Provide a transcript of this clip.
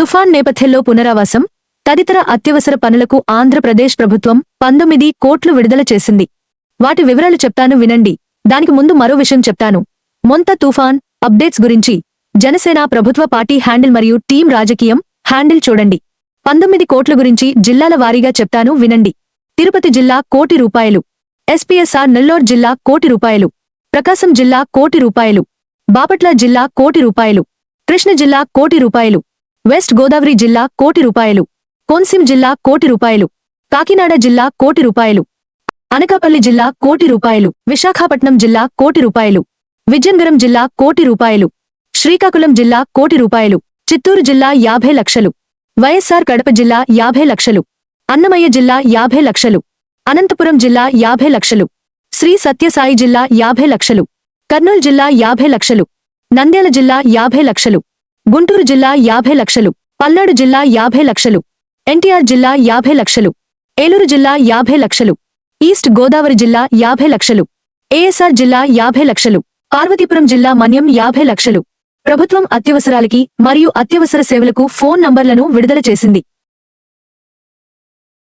తుఫాన్ నేపథ్యంలో పునరావాసం తదితర అత్యవసర పనులకు ఆంధ్రప్రదేశ్ ప్రభుత్వం 19 కోట్లు విడుదల చేసింది. వాటి వివరాలు చెప్తాను వినండి. దానికి ముందు మరో విషయం చెప్తాను. మొంత తుఫాన్ అప్డేట్స్ గురించి జనసేన ప్రభుత్వ పార్టీ హ్యాండిల్ మరియు టీం రాజకీయం హ్యాండిల్ చూడండి. 19 కోట్ల గురించి జిల్లాల వారీగా చెప్తాను వినండి. తిరుపతి జిల్లా ₹1,00,00,000, ఎస్పీఎస్ఆర్ నెల్లూరు జిల్లా ₹1,00,00,000, ప్రకాశం జిల్లా ₹1,00,00,000, బాపట్ల జిల్లా ₹1,00,00,000, కృష్ణ జిల్లా ₹1,00,00,000, వెస్ట్ గోదావరి జిల్లా ₹1,00,00,000, కోనసీమ జిల్లా ₹1,00,00,000, కాకినాడ జిల్లా ₹1,00,00,000, అనకాపల్లి జిల్లా ₹1,00,00,000, విశాఖపట్నం జిల్లా ₹1,00,00,000, విజయనగరం జిల్లా ₹1,00,00,000, శ్రీకాకుళం జిల్లా ₹1,00,00,000, చిత్తూరు జిల్లా 50 లక్షలు, వైఎస్ఆర్ కడప జిల్లా 50 లక్షలు, అన్నమయ్య జిల్లా 50 లక్షలు, అనంతపురం జిల్లా 50 లక్షలు, శ్రీ సత్యసాయి జిల్లా 50 లక్షలు, కర్నూలు జిల్లా 50 లక్షలు, నంద్యాల జిల్లా 50 లక్షలు, గుంటూరు జిల్లా 50 లక్షలు, పల్నాడు జిల్లా 50 లక్షలు, ఎన్టీఆర్ జిల్లా 50 లక్షలు, ఏలూరు జిల్లా 50 లక్షలు, ఈస్ట్ గోదావరి జిల్లా 50 లక్షలు, ఏఎస్ఆర్ జిల్లా 50 లక్షలు, పార్వతీపురం జిల్లా మన్యం 50 లక్షలు. ప్రభుత్వం అత్యవసరాలకి మరియు అత్యవసర సేవలకు ఫోన్ నంబర్లను విడుదల చేసింది.